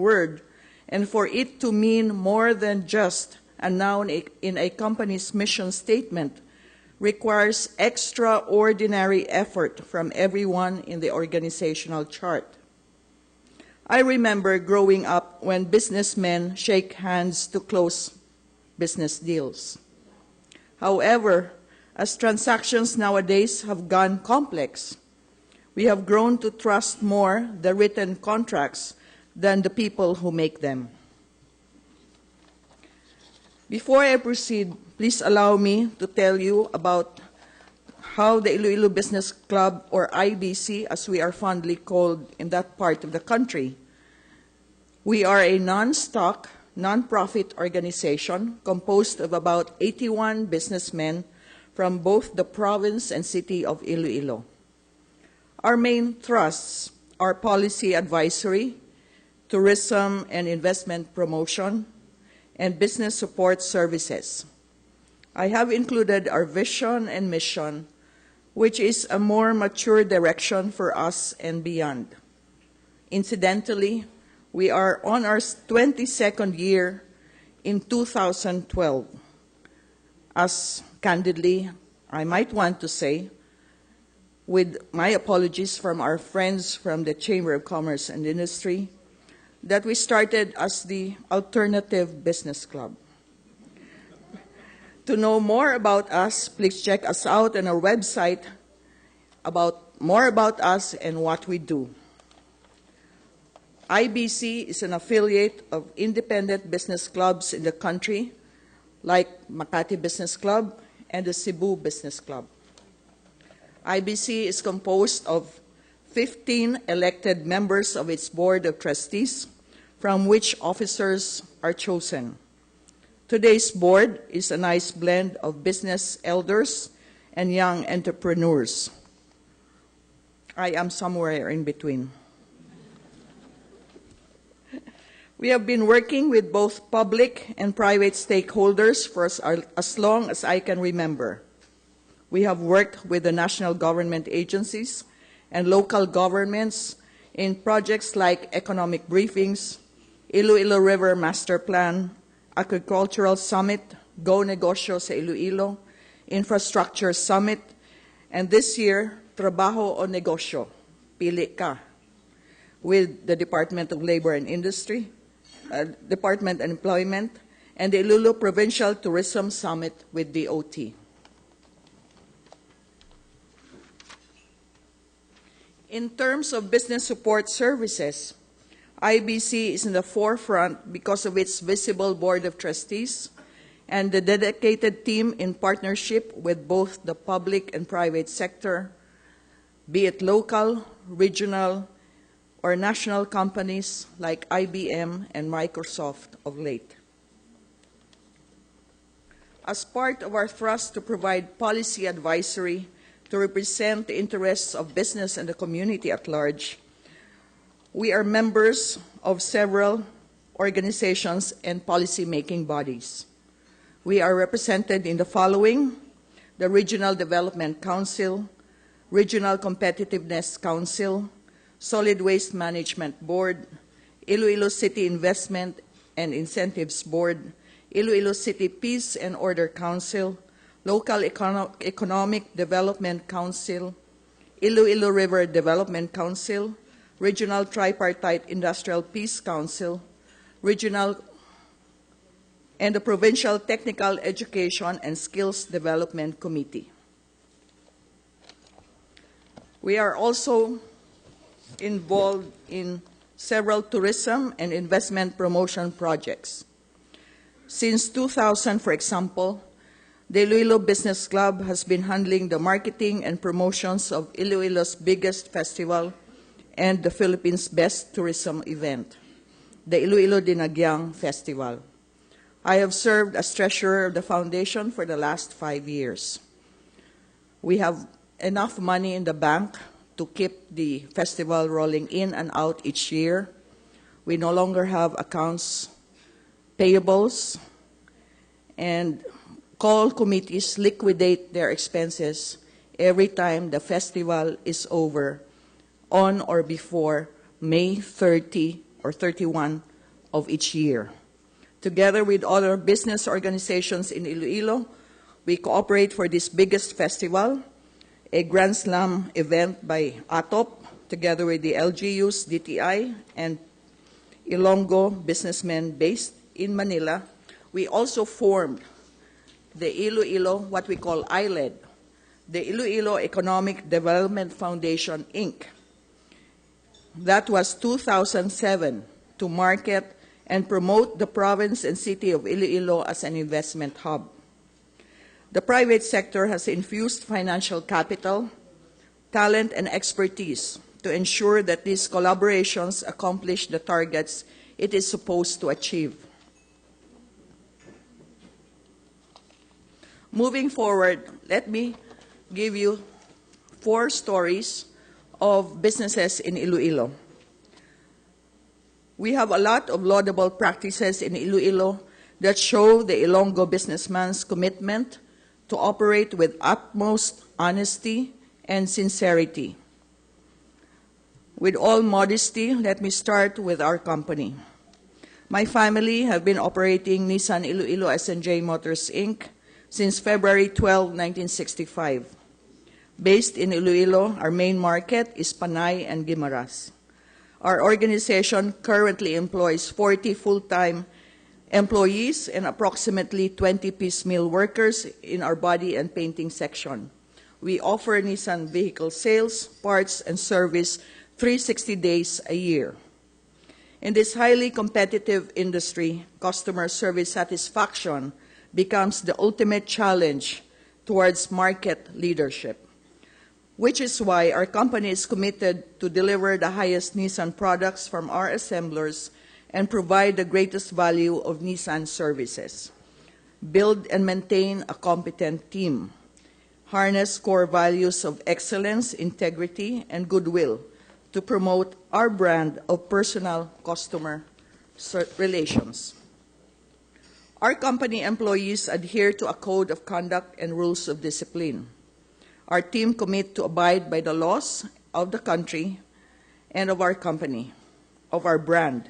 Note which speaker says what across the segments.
Speaker 1: word and for it to mean more than just a noun in a company's mission statement requires extraordinary effort from everyone in the organizational chart. I remember growing up when businessmen shake hands to close business deals. However, as transactions nowadays have gone complex, we have grown to trust more the written contracts than the people who make them. Before I proceed, please allow me to tell you about how the Iloilo Business Club, or IBC, as we are fondly called in that part of the country. We are a non-stock, non-profit organization composed of about 81 businessmen from both the province and city of Iloilo. Our main thrusts are policy advisory, tourism and investment promotion, and business support services. I have included our vision and mission, which is a more mature direction for us and beyond. Incidentally, we are on our 22nd year in 2012. As candidly, I might want to say, with my apologies from our friends from the Chamber of Commerce and Industry, that we started as the Alternative Business Club. To know more about us, please check us out on our website more about us and what we do. IBC is an affiliate of independent business clubs in the country, like Makati Business Club and the Cebu Business Club. IBC is composed of 15 elected members of its board of trustees, from which officers are chosen. Today's board is a nice blend of business elders and young entrepreneurs. I am somewhere in between. We have been working with both public and private stakeholders for as long as I can remember. We have worked with the national government agencies and local governments in projects like economic briefings, Iloilo River Master Plan, Agricultural Summit, Go Negosyo sa Iloilo, Infrastructure Summit, and this year, Trabajo o Negosyo, Pili Ka, with the Department of Labor and Industry, Department of Employment, and the Iloilo Provincial Tourism Summit with DOT. In terms of business support services, IBC is in the forefront because of its visible board of trustees and the dedicated team in partnership with both the public and private sector, be it local, regional, or national companies like IBM and Microsoft of late. As part of our thrust to provide policy advisory to represent the interests of business and the community at large, we are members of several organizations and policy-making bodies. We are represented in the following: the Regional Development Council, Regional Competitiveness Council, Solid Waste Management Board, Iloilo City Investment and Incentives Board, Iloilo City Peace and Order Council, Local Economic Development Council, Iloilo River Development Council, Regional Tripartite Industrial Peace Council, Regional and the Provincial Technical Education and Skills Development Committee. We are also involved in several tourism and investment promotion projects. Since 2000, for example, the Iloilo Business Club has been handling the marketing and promotions of Iloilo's biggest festival and the Philippines' best tourism event, the Iloilo Dinagyang Festival. I have served as treasurer of the foundation for the last 5 years. We have enough money in the bank to keep the festival rolling in and out each year. We no longer have accounts payables, and call committees liquidate their expenses every time the festival is over on or before May 30 or 31, of each year. Together with other business organizations in Iloilo, we cooperate for this biggest festival, a Grand Slam event by ATOP, together with the LGUs, DTI, and Ilonggo businessmen based in Manila. We also formed the Iloilo, what we call ILED, the Iloilo Economic Development Foundation, Inc. That was 2007 to market and promote the province and city of Iloilo as an investment hub. The private sector has infused financial capital, talent, and expertise to ensure that these collaborations accomplish the targets it is supposed to achieve. Moving forward, let me give you 4 stories of businesses in Iloilo. We have a lot of laudable practices in Iloilo that show the Ilonggo businessman's commitment to operate with utmost honesty and sincerity. With all modesty, let me start with our company. My family have been operating Nissan Iloilo S&J Motors, Inc. since February 12, 1965. Based in Iloilo, our main market is Panay and Guimaras. Our organization currently employs 40 full-time employees and approximately 20 piecemeal workers in our body and painting section. We offer Nissan vehicle sales, parts, and service 360 days a year. In this highly competitive industry, customer service satisfaction becomes the ultimate challenge towards market leadership, which is why our company is committed to deliver the highest Nissan products from our assemblers and provide the greatest value of Nissan services. Build and maintain a competent team. Harness core values of excellence, integrity, and goodwill to promote our brand of personal customer relations. Our company employees adhere to a code of conduct and rules of discipline. Our team commit to abide by the laws of the country and of our company, of our brand.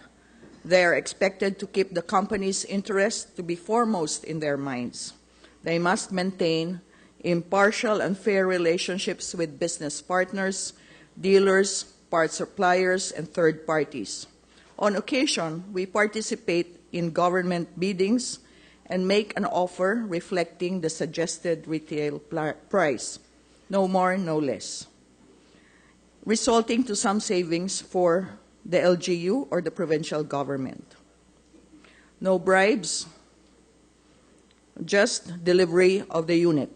Speaker 1: They are expected to keep the company's interest to be foremost in their minds. They must maintain impartial and fair relationships with business partners, dealers, parts suppliers, and third parties. On occasion, we participate in government biddings and make an offer reflecting the suggested retail price, no more, no less, resulting to some savings for the LGU or the provincial government. No bribes, just delivery of the unit.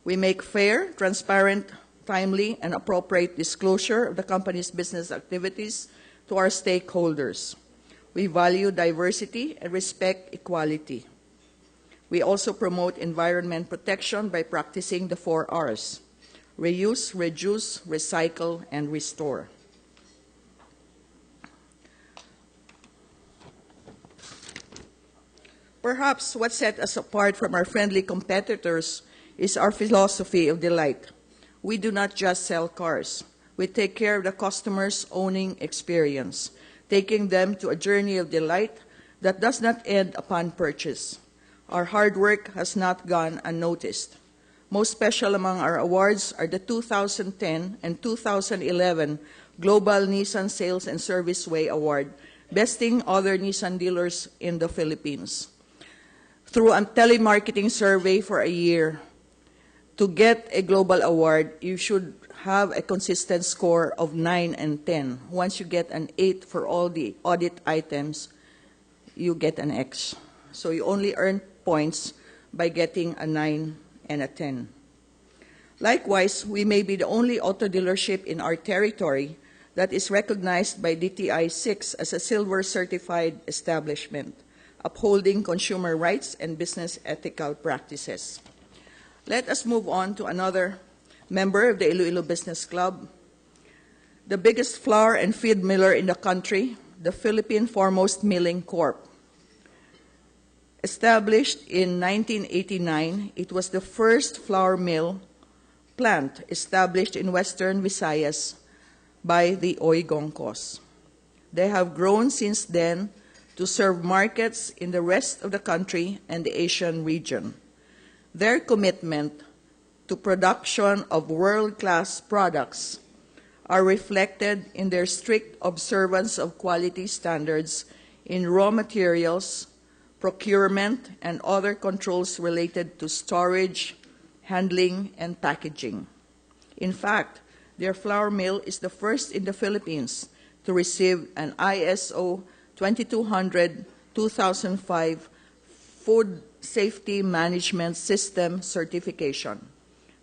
Speaker 1: We make fair, transparent, timely, and appropriate disclosure of the company's business activities to our stakeholders. We value diversity and respect equality. We also promote environment protection by practicing the 4 Rs: reuse, reduce, recycle, and restore. Perhaps what set us apart from our friendly competitors is our philosophy of delight. We do not just sell cars. We take care of the customer's owning experience, taking them to a journey of delight that does not end upon purchase. Our hard work has not gone unnoticed. Most special among our awards are the 2010 and 2011 Global Nissan Sales and Service Way Award, besting other Nissan dealers in the Philippines. Through a telemarketing survey for a year, to get a global award, you should have a consistent score of 9 and 10. Once you get an 8 for all the audit items, you get an X. So you only earn points by getting a 9 and a 10. Likewise, we may be the only auto dealership in our territory that is recognized by DTI 6 as a silver certified establishment, upholding consumer rights and business ethical practices. Let us move on to another member of the Iloilo Business Club, the biggest flour and feed miller in the country, the Philippine Foremost Milling Corp. Established in 1989, it was the first flour mill plant established in Western Visayas by the Oigongkos. They have grown since then to serve markets in the rest of the country and the Asian region. Their commitment to production of world-class products are reflected in their strict observance of quality standards in raw materials, procurement, and other controls related to storage, handling, and packaging. In fact, their flour mill is the first in the Philippines to receive an ISO 2200-2005 Food Safety Management System certification,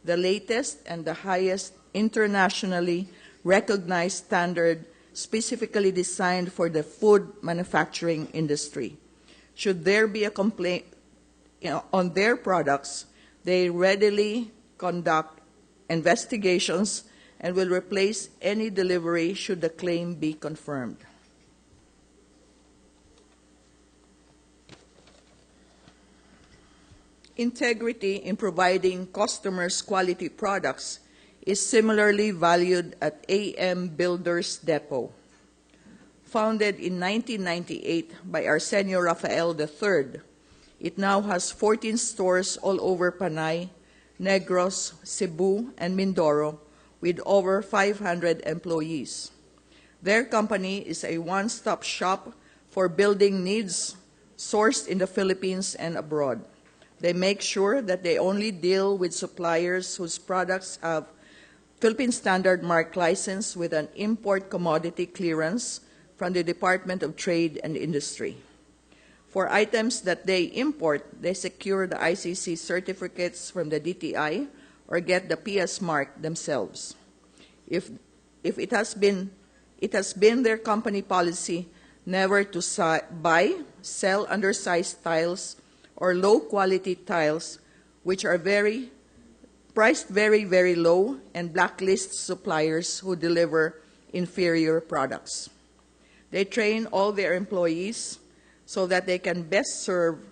Speaker 1: the latest and the highest internationally recognized standard specifically designed for the food manufacturing industry. Should there be a complaint on their products, they readily conduct investigations and will replace any delivery should the claim be confirmed. Integrity in providing customers quality products is similarly valued at AM Builders Depot. Founded in 1998 by Arsenio Rafael III, it now has 14 stores all over Panay, Negros, Cebu, and Mindoro, with over 500 employees. Their company is a one-stop shop for building needs sourced in the Philippines and abroad. They make sure that they only deal with suppliers whose products have Philippine Standard Mark license with an import commodity clearance from the Department of Trade and Industry. For items that they import, they secure the ICC certificates from the DTI or get the PS mark themselves. If it has been their company policy never to buy, sell undersized tiles or low-quality tiles, which are priced very, very low, and blacklist suppliers who deliver inferior products. They train all their employees so that they can best serve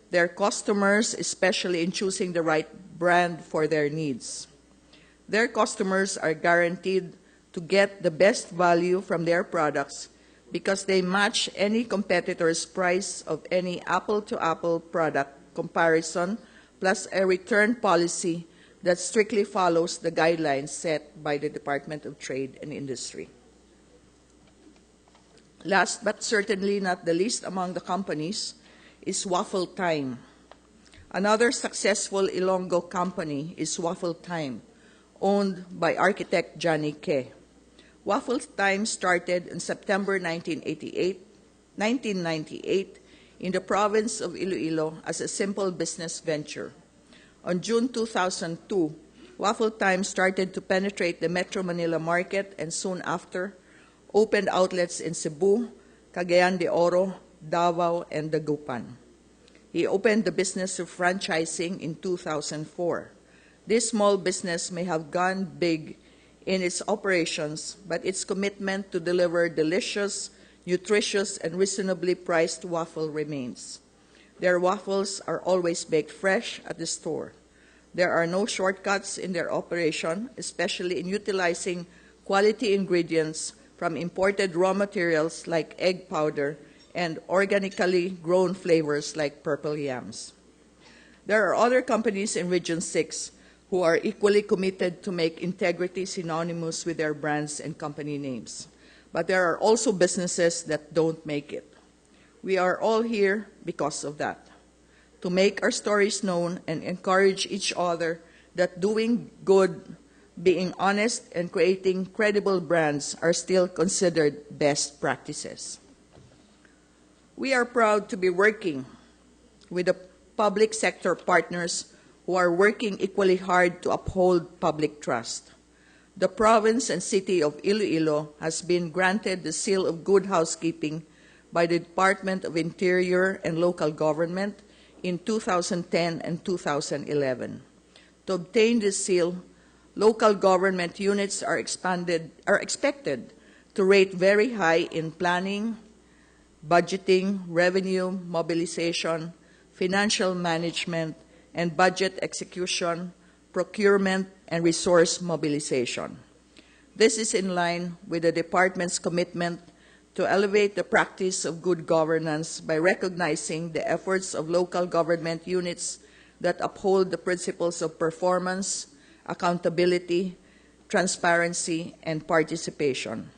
Speaker 1: their customers, especially in choosing the right brand for their needs. Their customers are guaranteed to get the best value from their products because they match any competitor's price of any apple-to-apple product comparison, plus a return policy that strictly follows the guidelines set by the Department of Trade and Industry. Last but certainly not the least among the companies is Waffle Time. Another successful Ilonggo company is Waffle Time, owned by architect Johnny Ke. Waffle Time started in September 1998 in the province of Iloilo as a simple business venture. On June 2002, Waffle Time started to penetrate the Metro Manila market and soon after opened outlets in Cebu, Cagayan de Oro, Davao, and Dagupan. He opened the business of franchising in 2004. This small business may have gone big in its operations, but its commitment to deliver delicious, nutritious, and reasonably priced waffle remains. Their waffles are always baked fresh at the store. There are no shortcuts in their operation, especially in utilizing quality ingredients from imported raw materials like egg powder and organically grown flavors like purple yams. There are other companies in Region 6 who are equally committed to make integrity synonymous with their brands and company names. But there are also businesses that don't make it. We are all here because of that, to make our stories known and encourage each other that doing good, being honest, and creating credible brands are still considered best practices. We are proud to be working with the public sector partners who are working equally hard to uphold public trust. The province and city of Iloilo has been granted the seal of good housekeeping by the Department of Interior and Local Government in 2010 and 2011. To obtain this seal, local government units are expected to rate very high in planning, budgeting, revenue mobilization, financial management, and budget execution, procurement, and resource mobilization. This is in line with the department's commitment to elevate the practice of good governance by recognizing the efforts of local government units that uphold the principles of performance, accountability, transparency, and participation.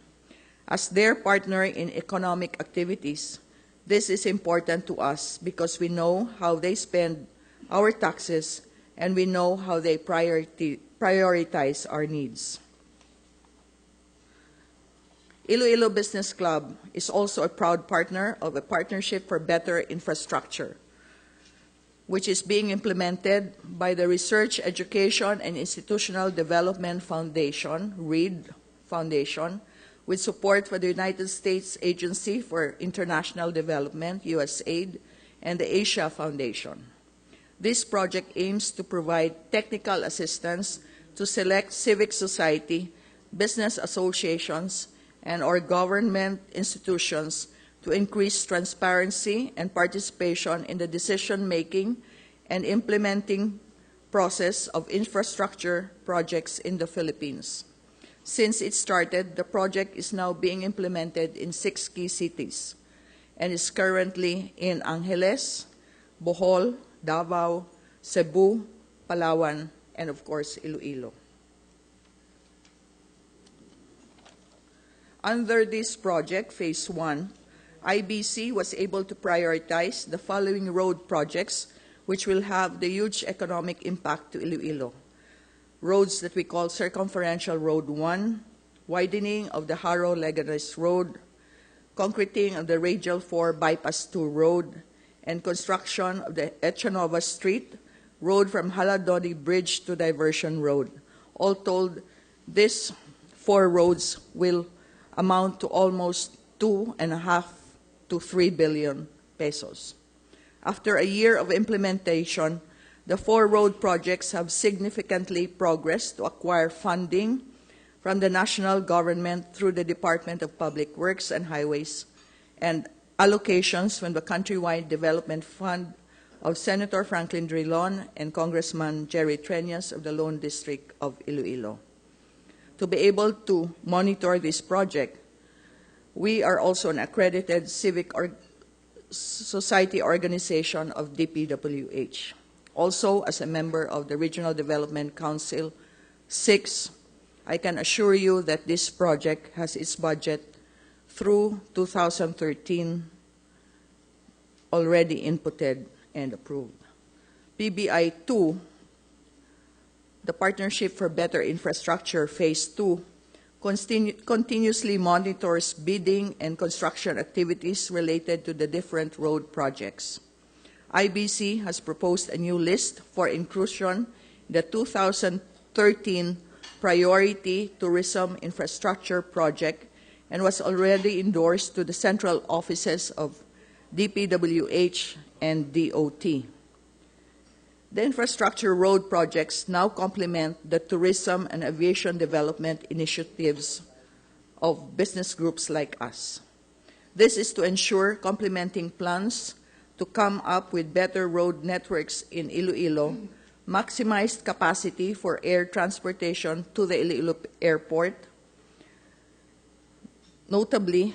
Speaker 1: As their partner in economic activities, this is important to us because we know how they spend our taxes and we know how they prioritize our needs. Iloilo Business Club is also a proud partner of a Partnership for Better Infrastructure, which is being implemented by the Research, Education, and Institutional Development Foundation, READ Foundation, with support for the United States Agency for International Development, USAID, and the Asia Foundation. This project aims to provide technical assistance to select civic society, business associations, and/or government institutions to increase transparency and participation in the decision-making and implementing process of infrastructure projects in the Philippines. Since it started, the project is now being implemented in 6 key cities and is currently in Angeles, Bohol, Davao, Cebu, Palawan, and of course, Iloilo. Under this project, Phase 1, IBC was able to prioritize the following road projects which will have the huge economic impact to Iloilo. Roads that we call Circumferential Road 1, widening of the Haro-Leganes Road, concreting of the Radial 4 Bypass 2 Road, and construction of the Echanova Street, road from Haladoni Bridge to Diversion Road. All told, these 4 roads will amount to almost 2.5 to 3 billion pesos. After a year of implementation, the 4 road projects have significantly progressed to acquire funding from the national government through the Department of Public Works and Highways and allocations from the Countrywide Development Fund of Senator Franklin Drilon and Congressman Jerry Treñas of the Lone District of Iloilo. To be able to monitor this project, we are also an accredited civic society organization of DPWH. Also, as a member of the Regional Development Council 6, I can assure you that this project has its budget through 2013 already inputted and approved. PBI 2, the Partnership for Better Infrastructure Phase 2, continuously monitors bidding and construction activities related to the different road projects. IBC has proposed a new list for inclusion in the 2013 Priority Tourism Infrastructure Project and was already endorsed to the central offices of DPWH and DOT. The infrastructure road projects now complement the tourism and aviation development initiatives of business groups like us. This is to ensure complementing plans to come up with better road networks in Iloilo, maximized capacity for air transportation to the Iloilo Airport. Notably,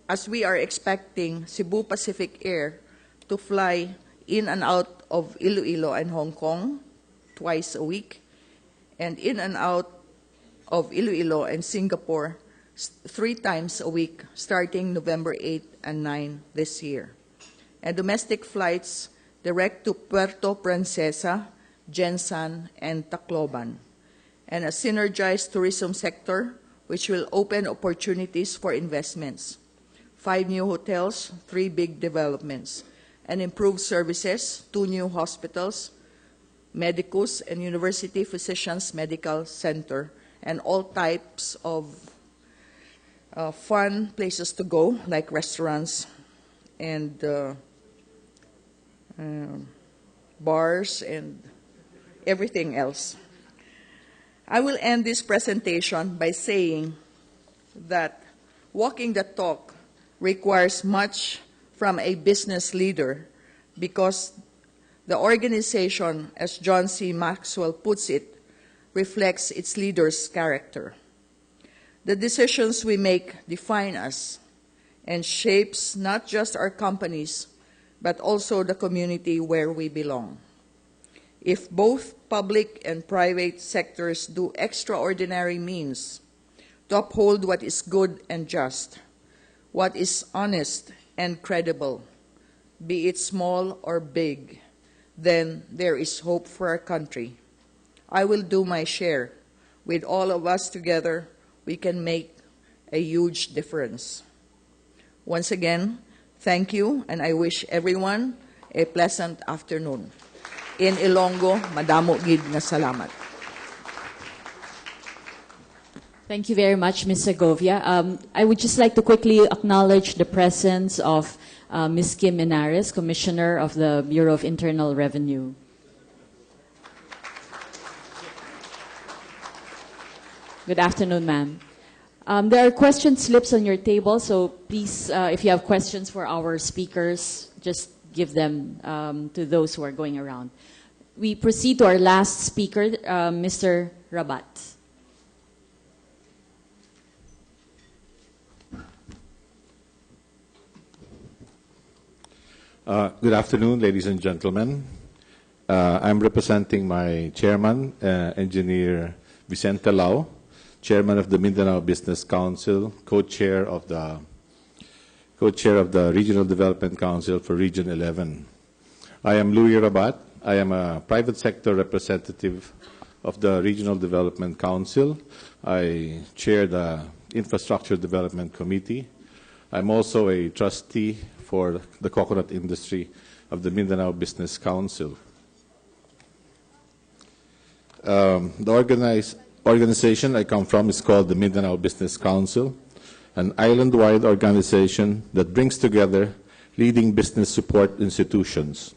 Speaker 1: as we are expecting Cebu Pacific Air to fly in and out of Iloilo and Hong Kong twice a week, and in and out of Iloilo and Singapore 3 times a week starting November 8 and 9 this year. And domestic flights direct to Puerto Princesa, Gensan, and Tacloban, and a synergized tourism sector which will open opportunities for investments. 5 new hotels, 3 big developments, and improved services, 2 new hospitals, Medicus and University Physicians Medical Center, and all types of fun places to go, like restaurants and bars and everything else. I will end this presentation by saying that walking the talk requires much from a business leader because the organization, as John C. Maxwell puts it, reflects its leader's character. The decisions we make define us, and shapes not just our companies, but also the community where we belong. If both public and private sectors do extraordinary means to uphold what is good and just, what is honest and credible, be it small or big, then there is hope for our country. I will do my share. With all of us together, we can make a huge difference. Once again, thank you, and I wish everyone a pleasant afternoon. In Ilonggo, madamo gid nga salamat.
Speaker 2: Thank you very much, Ms. Segovia. I would just like to quickly acknowledge the presence of Ms. Kim Menares, Commissioner of the Bureau of Internal Revenue. Good afternoon, ma'am. There are question slips on your table, so please, if you have questions for our speakers, just give them to those who are going around. We proceed to our last speaker, Mr. Rabat.
Speaker 3: Good afternoon, ladies and gentlemen. I'm representing my chairman, Engineer Vicente Lau, chairman of the Mindanao Business Council, co-chair of the Regional Development Council for Region 11. I am Louis Rabat. I am a private sector representative of the Regional Development Council. I chair the Infrastructure Development Committee. I'm also a trustee for the coconut industry of the Mindanao Business Council. The organization I come from is called the Mindanao Business Council, an island-wide organization that brings together leading business support institutions,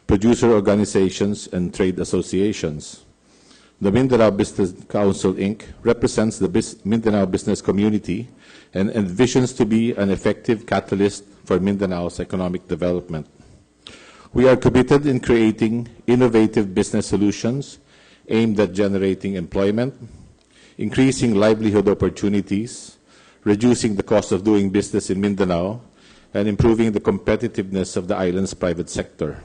Speaker 3: producer organizations, and trade associations. The Mindanao Business Council, Inc. represents the Mindanao business community and envisions to be an effective catalyst for Mindanao's economic development. We are committed in creating innovative business solutions aimed at generating employment, increasing livelihood opportunities, reducing the cost of doing business in Mindanao, and improving the competitiveness of the island's private sector.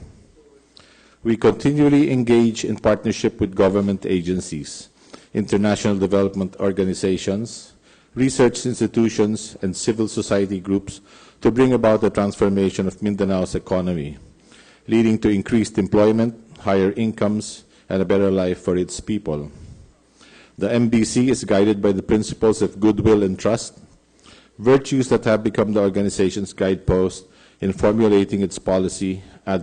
Speaker 3: We continually engage in partnership with government agencies, international development organizations, research institutions, and civil society groups to bring about the transformation of Mindanao's economy, leading to increased employment, higher incomes, and a better life for its people. The MBC is guided by the principles of goodwill and trust, virtues that have become the organization's guidepost in formulating its policy